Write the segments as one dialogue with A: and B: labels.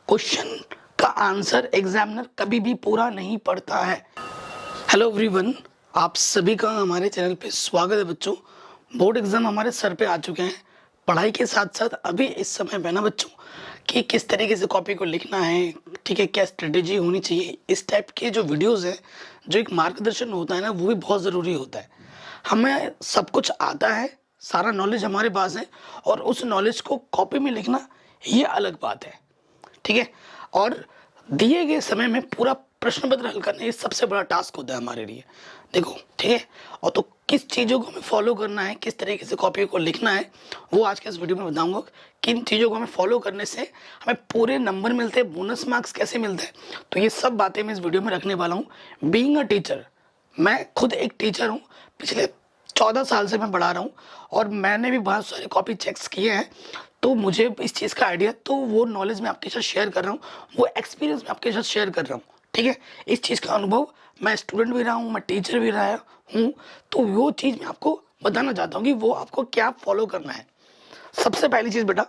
A: Question का answer examiner कभी भी पूरा नहीं पढ़ता है। हेलो एवरीवन, आप सभी का हमारे चैनल पे स्वागत है बच्चों। बोर्ड एग्जाम हमारे सर पे आ चुके हैं। पढ़ाई के साथ साथ अभी इस समय पे ना बच्चों कि किस तरीके से कॉपी को लिखना है, ठीक है, क्या स्ट्रेटेजी होनी चाहिए, इस टाइप के जो वीडियोस हैं, जो एक मार्गदर्शन होता है ना, वो भी बहुत ज़रूरी होता है। हमें सब कुछ आता है, सारा नॉलेज हमारे पास है, और उस नॉलेज को कॉपी में लिखना ये अलग बात है, ठीक है। और दिए गए समय में पूरा प्रश्न पत्र हल करना ये सबसे बड़ा टास्क होता है हमारे लिए, देखो, ठीक है। और तो किस चीज़ों को हमें फॉलो करना है, किस तरीके से कॉपी को लिखना है, वो आज के इस वीडियो में बताऊंगा। किन चीज़ों को हमें फॉलो करने से हमें पूरे नंबर मिलते हैं, बोनस मार्क्स कैसे मिलते हैं, तो ये सब बातें मैं इस वीडियो में रखने वाला हूँ। बीइंग अ टीचर, मैं खुद एक टीचर हूँ, पिछले 14 साल से मैं पढ़ा रहा हूँ, और मैंने भी बहुत सारे कॉपी चेक्स किए हैं, तो मुझे इस चीज़ का आइडिया, तो वो नॉलेज मैं आपके साथ शेयर कर रहा हूँ, वो एक्सपीरियंस मैं आपके साथ शेयर कर रहा हूँ, ठीक है। इस चीज़ का अनुभव, मैं स्टूडेंट भी रहा हूँ, मैं टीचर भी रहा हूँ, तो वो चीज़ मैं आपको बताना चाहता हूँ कि वो आपको क्या फॉलो करना है। सबसे पहली चीज़ बेटा,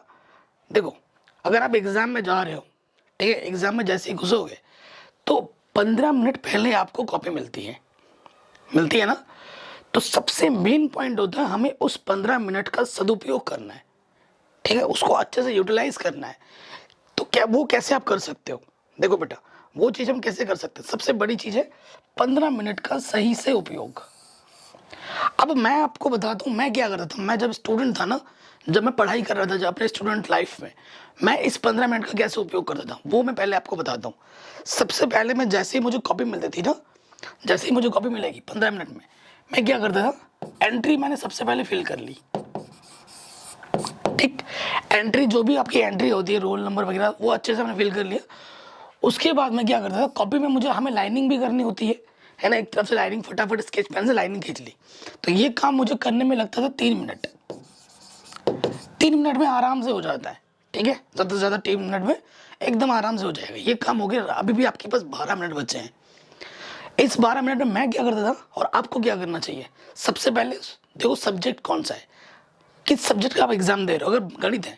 A: देखो, अगर आप एग्ज़ाम में जा रहे हो, ठीक है, एग्ज़ाम में जैसे ही घुसोगे तो 15 मिनट पहले आपको कॉपी मिलती है ना। तो सबसे मेन पॉइंट होता है हमें उस 15 मिनट का सदुपयोग करना है, ठीक है, उसको अच्छे से यूटिलाइज करना है। तो क्या वो कैसे आप कर सकते हो, देखो बेटा, वो चीज़ हम कैसे कर सकते हैं। सबसे बड़ी चीज़ है 15 मिनट का सही से उपयोग। अब मैं आपको बताता हूँ मैं क्या करता था। मैं जब स्टूडेंट था ना, जब मैं पढ़ाई कर रहा था, जब अपने स्टूडेंट लाइफ में, मैं इस 15 मिनट का कैसे उपयोग करता था वो मैं पहले आपको बताता हूँ। सबसे पहले मैं जैसे ही मुझे कॉपी मिलती थी ना, जैसे ही मुझे कॉपी मिलेगी 15 मिनट में, मैं क्या करता था, एंट्री मैंने सबसे पहले फिल कर ली, ठीक। एंट्री जो भी आपकी एंट्री होती है, रोल नंबर वगैरह, वो अच्छे से मैंने फिल कर लिया। उसके बाद मैं क्या करता था, कॉपी में मुझे हमें लाइनिंग भी करनी होती है ना, एक तरफ से लाइनिंग, फटाफट स्केच पेन से लाइनिंग खींच ली। तो ये काम मुझे करने में लगता था 3 मिनट। 3 मिनट में आराम से हो जाता है, ठीक है, ज़्यादा से ज़्यादा 3 मिनट में एकदम आराम से हो जाएगा ये काम। हो गया। अभी भी आपके पास 12 मिनट बचे हैं। इस 12 मिनट में मैं क्या करता था और आपको क्या करना चाहिए। सबसे पहले देखो सब्जेक्ट कौन सा है, किस सब्जेक्ट का आप एग्जाम दे रहे हो। अगर गणित है,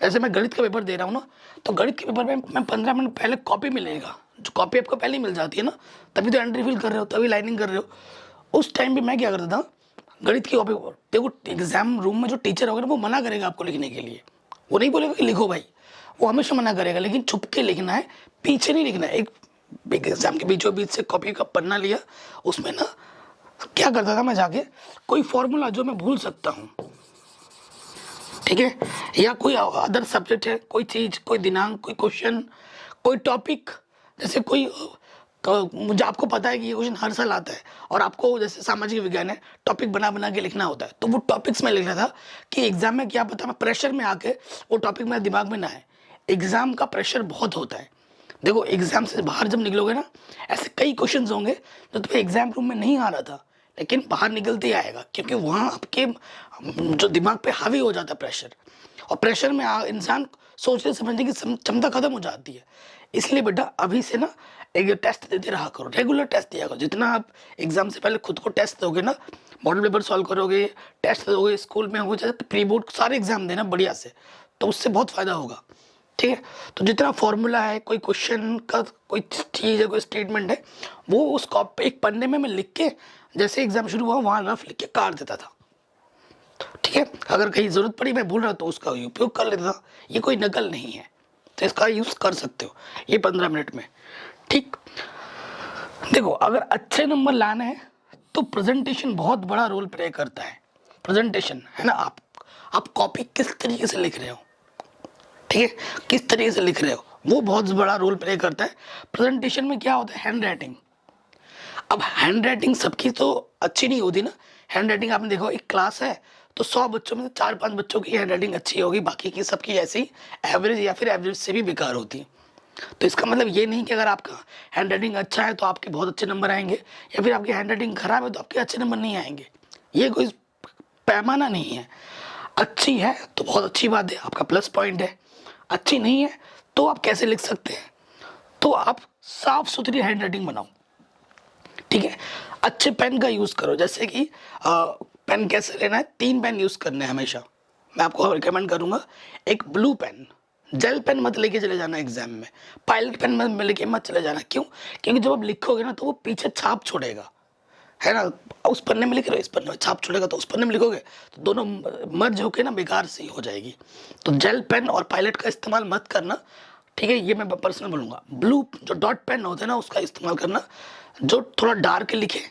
A: वैसे मैं गणित का पेपर दे रहा हूँ ना, तो गणित के पेपर में मैं 15 मिनट पहले कॉपी मिलेगा, जो कॉपी आपको पहले ही मिल जाती है ना, तभी तो एंट्री फिल कर रहे हो, तभी लाइनिंग कर रहे हो। उस टाइम भी मैं क्या करता था, गणित की कॉपी, देखो एग्जाम रूम में जो टीचर होगा ना, वो मना करेगा आपको लिखने के लिए, वो नहीं बोलेगा कि लिखो भाई, वो हमेशा मना करेगा, लेकिन छुप के लिखना है, पीछे नहीं लिखना है। एक एग्जाम के बीचों बीच से कॉपी का पन्ना लिया, उसमें ना क्या करता था मैं, जाके कोई फॉर्मूला जो मैं भूल सकता हूँ, ठीक है, या कोई अदर सब्जेक्ट है, कोई चीज़, कोई दिनांक, कोई क्वेश्चन, कोई टॉपिक, जैसे कोई मुझे, आपको पता है कि ये क्वेश्चन हर साल आता है, और आपको जैसे सामाजिक विज्ञान है, टॉपिक बना बना के लिखना होता है, तो वो टॉपिक्स में लिख रहा था कि एग्जाम में क्या पता मैं प्रेशर में आके वो टॉपिक मेरे दिमाग में ना आए। एग्जाम का प्रेशर बहुत होता है। देखो एग्जाम से बाहर जब निकलोगे ना, ऐसे कई क्वेश्चन होंगे जो तुम्हें एग्जाम रूम में नहीं आ रहा था, लेकिन बाहर निकलते ही आएगा, क्योंकि वहाँ आपके जो दिमाग पे हावी हो जाता है प्रेशर, और प्रेशर में इंसान सोचने समझने की क्षमता खत्म हो जाती है। इसलिए बेटा अभी से ना एक टेस्ट देते रहा करो, रेगुलर टेस्ट दिया करो। जितना आप एग्जाम से पहले खुद को टेस्ट दोगे ना, मॉडल पेपर सॉल्व करोगे, टेस्ट दोगे, स्कूल में हो जाए प्री बोर्ड सारे एग्जाम देना बढ़िया से, तो उससे बहुत फायदा होगा, ठीक है। तो जितना फॉर्मूला है, कोई क्वेश्चन का कोई चीज़ है, कोई स्टेटमेंट है, वो उस कॉपी एक पन्ने में मैं लिख के, जैसे एग्जाम शुरू हुआ वहाँ रफ लिख के काट देता था, ठीक है। अगर कहीं ज़रूरत पड़ी, मैं भूल रहा तो उसका उपयोग कर लेता था। ये कोई नकल नहीं है, तो इसका यूज़ कर सकते हो ये 15 मिनट में, ठीक। देखो अगर अच्छे नंबर लाने हैं तो प्रेजेंटेशन बहुत बड़ा रोल प्ले करता है। प्रेजेंटेशन है ना, आप कॉपी किस तरीके से लिख रहे हो, ठीक है, किस तरीके से लिख रहे हो, वो बहुत बड़ा रोल प्ले करता है। प्रेजेंटेशन में क्या होता है, हैंड राइटिंग। अब हैंड राइटिंग सबकी तो अच्छी नहीं होती ना। हैंड राइटिंग आपने देखो, एक क्लास है तो 100 बच्चों में 4-5 बच्चों की हैंड राइटिंग अच्छी होगी, बाकी की सबकी ऐसी एवरेज या फिर एवरेज से भी बेकार होती है। तो इसका मतलब ये नहीं कि अगर आपका हैंड राइटिंग अच्छा है तो आपके बहुत अच्छे नंबर आएंगे, या फिर आपकी हैंड राइटिंग खराब है तो आपके अच्छे नंबर नहीं आएंगे। ये कोई पैमाना नहीं है। अच्छी है तो बहुत अच्छी बात है, आपका प्लस पॉइंट है। अच्छी नहीं है तो आप कैसे लिख सकते हैं, तो आप साफ सुथरी हैंड राइटिंग बनाओ, ठीक है। अच्छे पेन का यूज़ करो, जैसे कि पेन कैसे लेना है, 3 पेन यूज़ करने हैं हमेशा। मैं आपको रिकमेंड करूँगा, एक ब्लू पेन जेल पेन मत लेके चले जाना एग्जाम में, पायलट पेन मत लेके मत चले जाना। क्यों? क्योंकि जब आप लिखोगे ना तो वो पीछे छाप छोड़ेगा, है ना। उस पन्ने में लिख रहे हो, इस पन्ने में छाप छोड़ेगा, तो उस पन्ने में लिखोगे तो दोनों मर्ज होके ना बेकार सी हो जाएगी। तो जेल पेन और पायलट का इस्तेमाल मत करना, ठीक है। ये मैं पर्सनल बोलूँगा। ब्लू जो डॉट पेन होते हैं ना उसका इस्तेमाल करना, जो थोड़ा डार्क लिखे,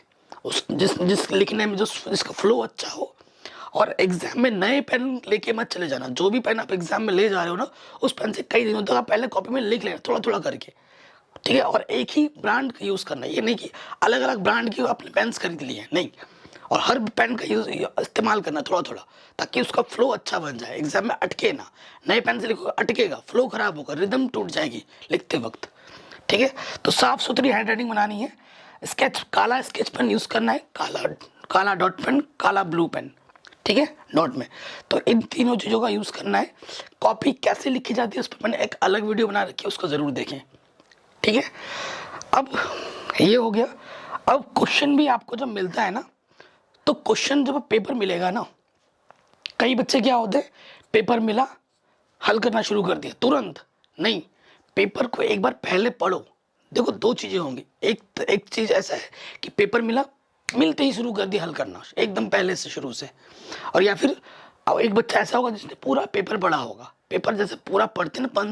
A: उस जिस लिखने में जो जिसका फ्लो अच्छा हो। और एग्जाम में नए पेन लेके मत चले जाना। जो भी पेन आप एग्जाम में ले जा रहे हो ना, उस पेन से कई दिनों तक आप पहले कॉपी में लिख लेना थोड़ा थोड़ा करके, ठीक है। और एक ही ब्रांड का यूज़ करना, ये नहीं कि अलग अलग ब्रांड की आपने पेन्स खरीद लिए, नहीं। और हर पेन का यूज इस्तेमाल करना थोड़ा थोड़ा, ताकि उसका फ्लो अच्छा बन जाए, एग्जाम में अटके ना। नए पेन से लिखोगे अटकेगा, फ्लो खराब होगा, रिदम टूट जाएगी लिखते वक्त, ठीक है। तो साफ सुथरी हैंड राइटिंग बनानी है। स्केच, काला स्केच पेन यूज़ करना है, काला डॉट पेन, काला ब्लू पेन, ठीक है, नोट में। तो इन तीनों चीज़ों का यूज़ करना है। कॉपी कैसे लिखी जाती है उस पर मैंने एक अलग वीडियो बना रखी है, उसको ज़रूर देखें, ठीक है। अब ये हो गया। अब क्वेश्चन भी आपको जब मिलता है ना, तो क्वेश्चन जब पेपर मिलेगा ना, कई बच्चे क्या होते हैं, पेपर मिला हल करना शुरू कर दिया तुरंत। नहीं, पेपर को एक बार पहले पढ़ो। देखो दो चीज़ें होंगी, एक चीज़ ऐसा है कि पेपर मिला, मिलते ही शुरू कर दिया हल करना एकदम पहले से शुरू से। और या फिर अब एक बच्चा ऐसा होगा जिसने पूरा पेपर पढ़ा होगा। पेपर जैसे पूरा पढ़ते ना, 5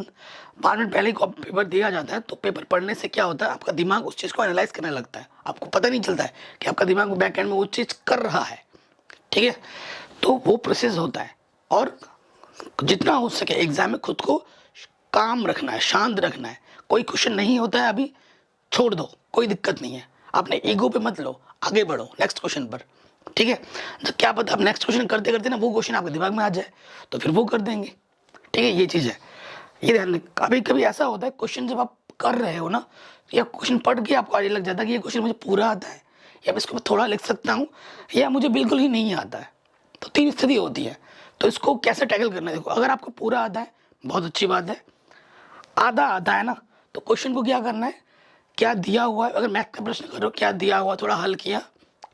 A: मिनट पहले ही पेपर दिया जाता है, तो पेपर पढ़ने से क्या होता है, आपका दिमाग उस चीज़ को एनालाइज करने लगता है। आपको पता नहीं चलता है कि आपका दिमाग बैक एंड में वो चीज़ कर रहा है, ठीक है। तो वो प्रोसेस होता है। और जितना हो सके एग्जाम में खुद को काम रखना है, शांत रखना है। कोई क्वेश्चन नहीं होता है अभी, छोड़ दो, कोई दिक्कत नहीं है। आपने ईगो पे मत लो, आगे बढ़ो नेक्स्ट क्वेश्चन पर, ठीक है। तो क्या पता आप नेक्स्ट क्वेश्चन करते करते ना वो क्वेश्चन आपके दिमाग में आ जाए, तो फिर वो कर देंगे, ठीक है। ये चीज़ है, ये ध्यान रखें। कभी कभी ऐसा होता है क्वेश्चन जब आप कर रहे हो ना, या क्वेश्चन पढ़ के आपको आगे लग जाता है कि ये क्वेश्चन मुझे पूरा आता है, या मैं इसको मैं थोड़ा लिख सकता हूँ, या मुझे बिल्कुल ही नहीं आता है। तो 3 स्थिति होती है। तो इसको कैसे टैकल करना है, देखो अगर आपको पूरा आता है बहुत अच्छी बात है। आधा आता है ना, तो क्वेश्चन को क्या करना है, क्या दिया हुआ है, अगर मैथ का प्रश्न करो क्या दिया हुआ, थोड़ा हल किया,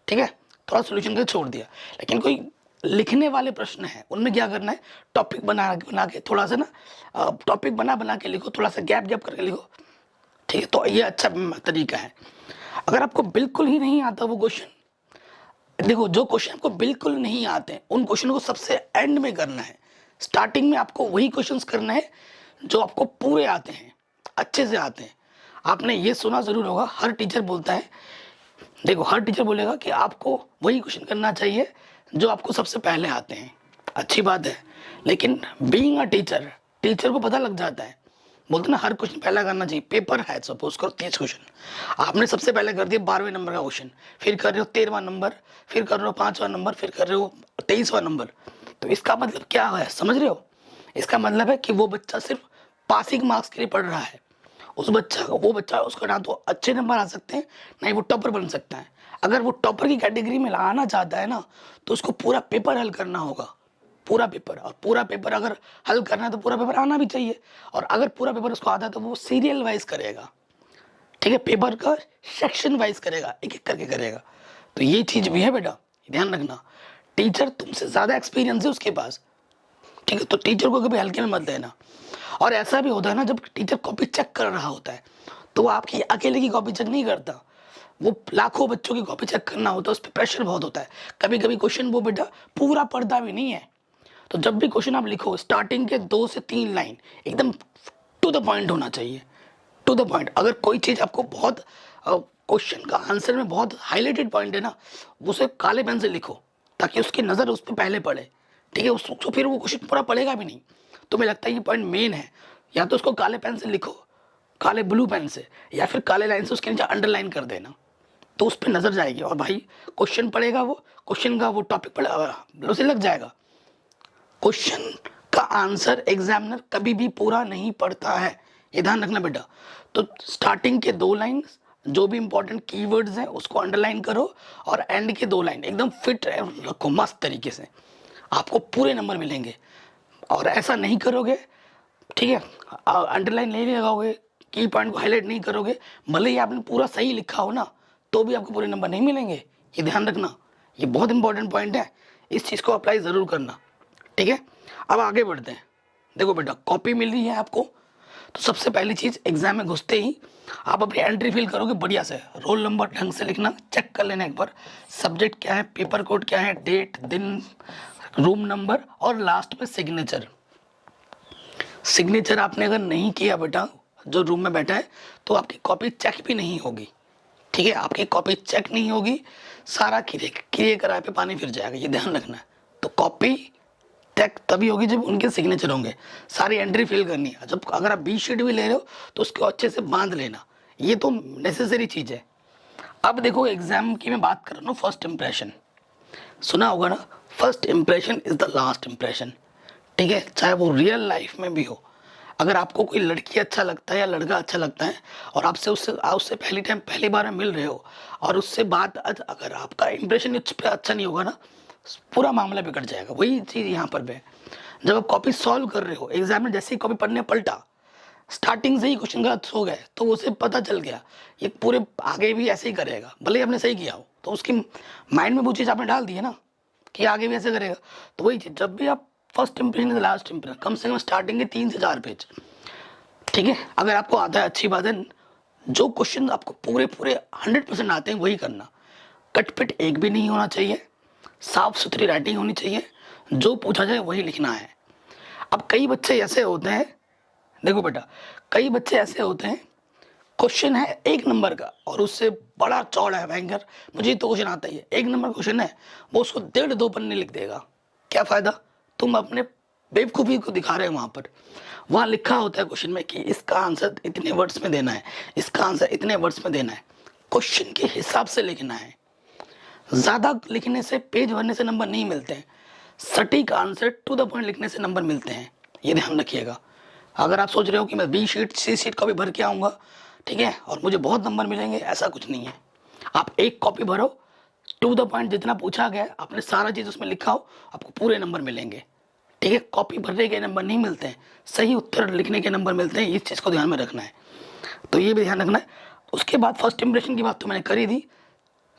A: ठीक है, थोड़ा सोल्यूशन करके छोड़ दिया। लेकिन कोई लिखने वाले प्रश्न है, उनमें क्या करना है, टॉपिक बना के थोड़ा सा ना, टॉपिक बना के लिखो, थोड़ा सा गैप गैप करके लिखो, ठीक है। तो ये अच्छा तरीका है। अगर आपको बिल्कुल ही नहीं आता वो क्वेश्चन, देखो जो क्वेश्चन आपको बिल्कुल नहीं आते उन क्वेश्चन को सबसे एंड में करना है। स्टार्टिंग में आपको वही क्वेश्चंस करना है जो आपको पूरे आते हैं, अच्छे से आते हैं। आपने ये सुना जरूर होगा, हर टीचर बोलता है, देखो हर टीचर बोलेगा कि आपको वही क्वेश्चन करना चाहिए जो आपको सबसे पहले आते हैं। अच्छी बात है, लेकिन बीइंग अ टीचर, टीचर को पता लग जाता है, बोलते ना हर क्वेश्चन पहला करना चाहिए। पेपर है सपोज करो 30 क्वेश्चन, आपने सबसे पहले कर दिया 12वें नंबर का क्वेश्चन, फिर कर रहे हो 13वां नंबर, फिर कर रहे हो 5वां नंबर, फिर कर रहे हो 23वां नंबर। तो इसका मतलब क्या है, समझ रहे हो? इसका मतलब है कि वो बच्चा सिर्फ पासिंग मार्क्स के लिए पढ़ रहा है। उस बच्चा को, वो बच्चा, उसका ना तो अच्छे नंबर आ सकते हैं, ना ही वो टॉपर बन सकता है। अगर वो टॉपर की कैटेगरी में आना चाहता है ना, तो उसको पूरा पेपर हल करना होगा, पूरा पेपर। और पूरा पेपर अगर हल करना है तो पूरा पेपर आना भी चाहिए। और अगर पूरा पेपर उसको आता है तो वो सीरियल वाइज करेगा, ठीक है, पेपर का सेक्शन वाइज करेगा, एक एक करके करेगा। तो ये चीज़ भी है बेटा, ध्यान रखना। टीचर तुमसे ज़्यादा एक्सपीरियंस है उसके पास, ठीक है, तो टीचर को कभी हल्के में मत लेना। और ऐसा भी होता है ना, जब टीचर कॉपी चेक कर रहा होता है तो वो आपकी अकेले की कॉपी चेक नहीं करता, वो लाखों बच्चों की कॉपी चेक करना होता है, उस पर प्रेशर बहुत होता है। कभी कभी क्वेश्चन वो बेटा पूरा पढ़ता भी नहीं है। तो जब भी क्वेश्चन आप लिखो, स्टार्टिंग के 2 से 3 लाइन एकदम टू द पॉइंट होना चाहिए, टू द पॉइंट। अगर कोई चीज़ आपको बहुत क्वेश्चन का आंसर में बहुत हाईलाइटेड पॉइंट है ना, उसे काले पेन से लिखो, ताकि उसकी नज़र उस पर पहले पड़े, ठीक है। उसको फिर वो क्वेश्चन पूरा पढ़ेगा भी नहीं। तो मुझे लगता है ये पॉइंट मेन है। या तो उसको काले पेन से लिखो, काले ब्लू पेन से, या फिर काले लाइन से उसके नीचे अंडरलाइन कर देना, तो उस पर नज़र जाएगी। और भाई क्वेश्चन पढ़ेगा, वो क्वेश्चन का वो टॉपिक पढ़ेगा, उसे लग जाएगा। क्वेश्चन का आंसर एग्जामिनर कभी भी पूरा नहीं पढ़ता है, ये ध्यान रखना बेटा। तो स्टार्टिंग के 2 लाइन जो भी इंपॉर्टेंट कीवर्ड्स हैं उसको अंडरलाइन करो, और एंड के 2 लाइन एकदम फिट रखो मस्त तरीके से, आपको पूरे नंबर मिलेंगे। और ऐसा नहीं करोगे, ठीक है, अंडरलाइन नहीं लगाओगे, की पॉइंट को हाईलाइट नहीं करोगे, भले ही आपने पूरा सही लिखा हो ना, तो भी आपको पूरे नंबर नहीं मिलेंगे। ये ध्यान रखना, ये बहुत इंपॉर्टेंट पॉइंट है, इस चीज़ को अप्लाई ज़रूर करना, ठीक है। अब आगे बढ़ते हैं, देखो बेटा, कॉपी मिल रही है आपको, तो सबसे पहली चीज़ एग्जाम में घुसते ही आप अपनी एंट्री फिल करोगे बढ़िया से, रोल नंबर ढंग से लिखना, चेक कर लेना एक बार, सब्जेक्ट क्या है, पेपर कोड क्या है, डेट, दिन, रूम नंबर और लास्ट में सिग्नेचर। सिग्नेचर आपने अगर नहीं किया बेटा जो रूम में बैठा है, तो आपकी कॉपी चेक भी नहीं होगी। ठीक है, आपकी कॉपी चेक नहीं होगी, सारा किए कराए पे पानी फिर जाएगा, ये ध्यान रखना है। तो कॉपी चेक तभी होगी जब उनके सिग्नेचर होंगे, सारी एंट्री फिल करनी है। जब अगर आप बी शीट भी ले रहे हो तो उसको अच्छे से बांध लेना, ये तो नेसेसरी चीज़ है। अब देखो एग्जाम की मैं बात कर रहा हूँ, फर्स्ट इंप्रेशन सुना होगा ना, first impression is the last impression. ठीक है, चाहे वो रियल लाइफ में भी हो। अगर आपको कोई लड़की अच्छा लगता है या लड़का अच्छा लगता है और आपसे उससे पहली बार में मिल रहे हो और उससे बात अगर आपका इंप्रेशन उस पर अच्छा नहीं होगा ना, पूरा मामला बिगड़ जाएगा। वही चीज़ यहाँ पर भी है। जब आप कॉपी सॉल्व कर रहे हो, एग्जाम में जैसे ही कॉपी पढ़ने पलटा, स्टार्टिंग से ही क्वेश्चन गलत हो गए तो उसे पता चल गया ये पूरे आगे भी ऐसे ही करेगा, भले ही आपने सही किया हो, तो उसकी माइंड में वो चीज़ आपने डाल दी है ना कि आगे भी ऐसे करेगा। तो वही चीज़, जब भी आप फर्स्ट इंप्रेशन लास्ट इंप्रेशन, कम से कम स्टार्टिंग के 3 से 4 पेज। ठीक है, अगर आपको आता है अच्छी बात है, जो क्वेश्चन आपको पूरे 100% आते हैं वही करना, कटपिट एक भी नहीं होना चाहिए, साफ सुथरी राइटिंग होनी चाहिए, जो पूछा जाए वही लिखना है। अब कई बच्चे ऐसे होते हैं, देखो बेटा, कई बच्चे ऐसे होते हैं, क्वेश्चन है 1 नंबर का और उससे बड़ा चौड़ा है भयंकर, मुझे तो क्वेश्चन आता ही है, 1 नंबर क्वेश्चन है, वो उसको 1.5-2 पन्ने लिख देगा। क्या फ़ायदा, तुम अपने बेवकूफ़ी को दिखा रहे हो। वहाँ पर वहाँ लिखा होता है क्वेश्चन में कि इसका आंसर इतने वर्ड्स में देना है, इसका आंसर इतने वर्ड्स में देना है, क्वेश्चन के हिसाब से लिखना है। ज़्यादा लिखने से, पेज भरने से नंबर नहीं मिलते हैं, सटीक आंसर टू द पॉइंट लिखने से नंबर मिलते हैं, ये ध्यान रखिएगा। अगर आप सोच रहे हो कि मैं बी शीट सी शीट का भी भर के आऊँगा, ठीक है, और मुझे बहुत नंबर मिलेंगे, ऐसा कुछ नहीं है। आप एक कॉपी भरो, टू द पॉइंट जितना पूछा गया आपने सारा चीज़ उसमें लिखा हो, आपको पूरे नंबर मिलेंगे। ठीक है, कॉपी भरने के नंबर नहीं मिलते हैं, सही उत्तर लिखने के नंबर मिलते हैं, इस चीज़ को ध्यान में रखना है। तो ये भी ध्यान रखना है। उसके बाद फर्स्ट इंप्रेशन की बात तो मैंने करी थी,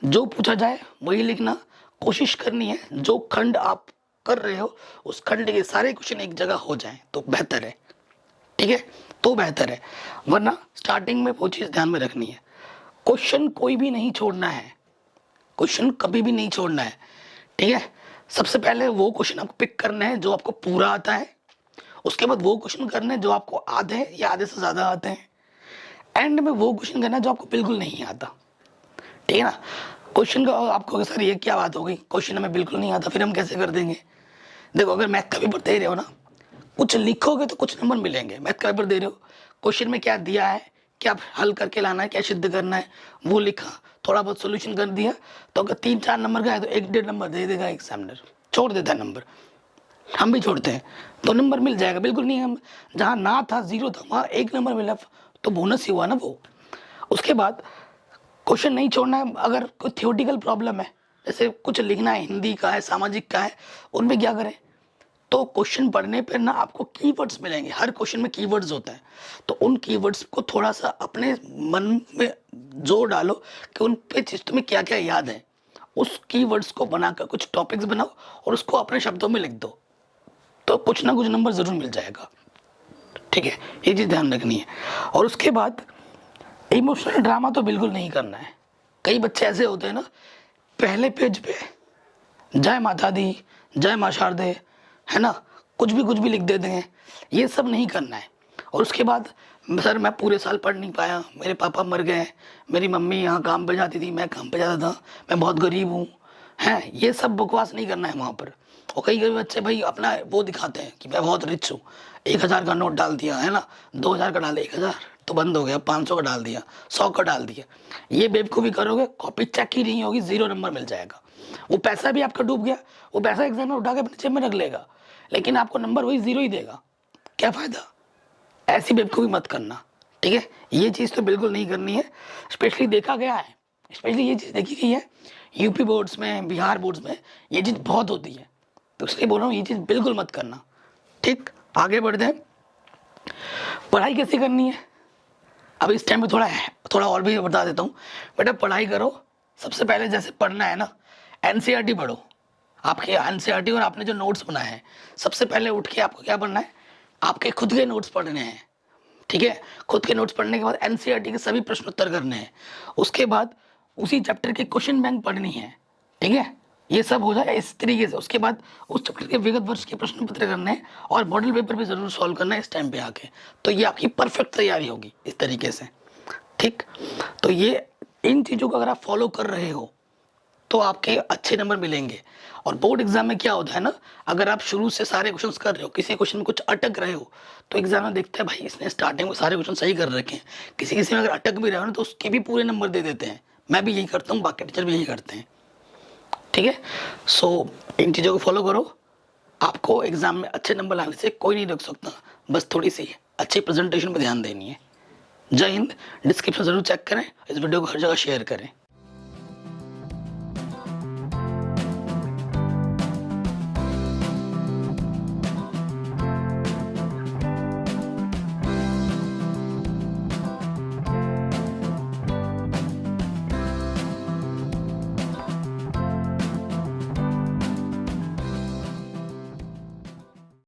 A: जो पूछा जाए वही लिखना, कोशिश करनी है जो खंड आप कर रहे हो उस खंड के सारे क्वेश्चन एक जगह हो जाएं तो बेहतर है। ठीक है, तो बेहतर है, वरना स्टार्टिंग में वो चीज़ ध्यान में रखनी है, क्वेश्चन कोई भी नहीं छोड़ना है, क्वेश्चन कभी भी नहीं छोड़ना है। ठीक है, सबसे पहले वो क्वेश्चन आपको पिक करना है जो आपको पूरा आता है, उसके बाद वो क्वेश्चन करना है जो आपको आधे या आधे से ज़्यादा आते हैं, एंड में वो क्वेश्चन करना है जो आपको बिल्कुल नहीं आता। ठीक है ना, क्वेश्चन का आपको सर ये क्या बात हो गई, क्वेश्चन हमें बिल्कुल नहीं आता, फिर हम कैसे कर देंगे। देखो, अगर मैथ का पेपर दे रहे हो ना, कुछ लिखोगे तो कुछ नंबर मिलेंगे। मैथ का पेपर दे रहे हो, क्वेश्चन में क्या दिया है, क्या हल करके लाना है, क्या सिद्ध करना है, वो लिखा, थोड़ा बहुत सोल्यूशन कर दिया, तो अगर 3-4 नंबर का है तो 1-1.5 नंबर दे देगा एग्जामिनर, छोड़ देता है नंबर, हम भी छोड़ते हैं, तो नंबर मिल जाएगा। बिल्कुल नहीं, हम जहाँ ना था 0 था वहाँ 1 नंबर मिला, तो बोनस ही हुआ ना वो। उसके बाद क्वेश्चन नहीं छोड़ना है। अगर कोई थियोटिकल प्रॉब्लम है, जैसे कुछ लिखना है, हिंदी का है, सामाजिक का है, उनमें क्या करें, तो क्वेश्चन पढ़ने पर ना आपको कीवर्ड्स मिलेंगे, हर क्वेश्चन में कीवर्ड्स होते हैं, तो उन कीवर्ड्स को थोड़ा सा अपने मन में जोर डालो कि उन पे चीज़ तुम्हें क्या क्या याद है, उस कीवर्ड्स को बनाकर कुछ टॉपिक्स बनाओ और उसको अपने शब्दों में लिख दो, तो कुछ ना कुछ नंबर ज़रूर मिल जाएगा। ठीक है, ये चीज़ ध्यान रखनी है। और उसके बाद इमोशनल ड्रामा तो बिल्कुल नहीं करना है। कई बच्चे ऐसे होते हैं ना, पहले पेज पे जय माता दी, जय मां शारदे, है ना, कुछ भी लिख देते हैं, ये सब नहीं करना है। और उसके बाद सर मैं पूरे साल पढ़ नहीं पाया, मेरे पापा मर गए, मेरी मम्मी यहाँ काम पे जाती थी, मैं काम पे जाता था, मैं बहुत गरीब हूँ, हैं, ये सब बकवास नहीं करना है वहाँ पर। और कई कई बच्चे भाई अपना वो दिखाते हैं कि मैं बहुत रिच हूँ, 1000 का नोट डाल दिया, है ना, 2000 का डाले, 1000 तो बंद हो गया, 500 का डाल दिया, 100 का डाल दिया, ये बेवकूफ़ी करोगे, कॉपी चेक ही नहीं होगी, 0 नंबर मिल जाएगा। वो पैसा भी आपका डूब गया, वो पैसा एग्जाम में उठा के अपने जेब में रख लेगा, लेकिन आपको नंबर वही 0 ही देगा, क्या फ़ायदा। ऐसी बेवकूफ़ी मत करना। ठीक है, ये चीज़ तो बिल्कुल नहीं करनी है। स्पेशली देखा गया है, स्पेशली ये चीज़ देखी गई है यूपी बोर्ड्स में, बिहार बोर्ड्स में ये चीज़ बहुत होती है, तो इसलिए बोल रहा हूँ ये चीज़ बिल्कुल मत करना। ठीक, आगे बढ़ते हैं। पढ़ाई कैसे करनी है, अब इस टाइम पे थोड़ा और भी बता देता हूँ। बेटा पढ़ाई करो, सबसे पहले जैसे पढ़ना है ना, एनसीईआरटी पढ़ो, आपके एनसीईआरटी और आपने जो नोट्स बनाए हैं, सबसे पहले उठ के आपको क्या पढ़ना है, आपके खुद के नोट्स पढ़ने हैं, ठीक है। खुद के नोट्स पढ़ने के बाद एनसीईआरटी के सभी प्रश्न उत्तर करने हैं, उसके बाद उसी चैप्टर के क्वेश्चन बैंक पढ़नी है, ठीक है। ये सब हो जाए इस तरीके से, उसके बाद उस चैप्टर के विगत वर्ष के प्रश्न पत्र करने हैं और मॉडल पेपर भी जरूर सॉल्व करना है इस टाइम पे आके। तो ये आपकी परफेक्ट तैयारी होगी इस तरीके से, ठीक। तो ये इन चीज़ों को अगर आप फॉलो कर रहे हो तो आपके अच्छे नंबर मिलेंगे। और बोर्ड एग्जाम में क्या होता है ना, अगर आप शुरू से सारे क्वेश्चंस कर रहे हो, किसी क्वेश्चन में कुछ अटक रहे हो, तो एग्जाम में देखते हैं भाई इसने स्टार्टिंग में सारे क्वेश्चन सही कर रखे हैं, किसी किसी में अगर अटक भी रहे हो ना तो उसके भी पूरे नंबर दे देते हैं। मैं भी यही करता हूँ, बाकी टीचर भी यही करते हैं, ठीक है। सो इन चीज़ों को फॉलो करो, आपको एग्जाम में अच्छे नंबर लाने से कोई नहीं रोक सकता, बस थोड़ी सी अच्छी प्रेजेंटेशन पर ध्यान देनी है। जय हिंद। डिस्क्रिप्शन जरूर चेक करें, इस वीडियो को हर जगह शेयर करें।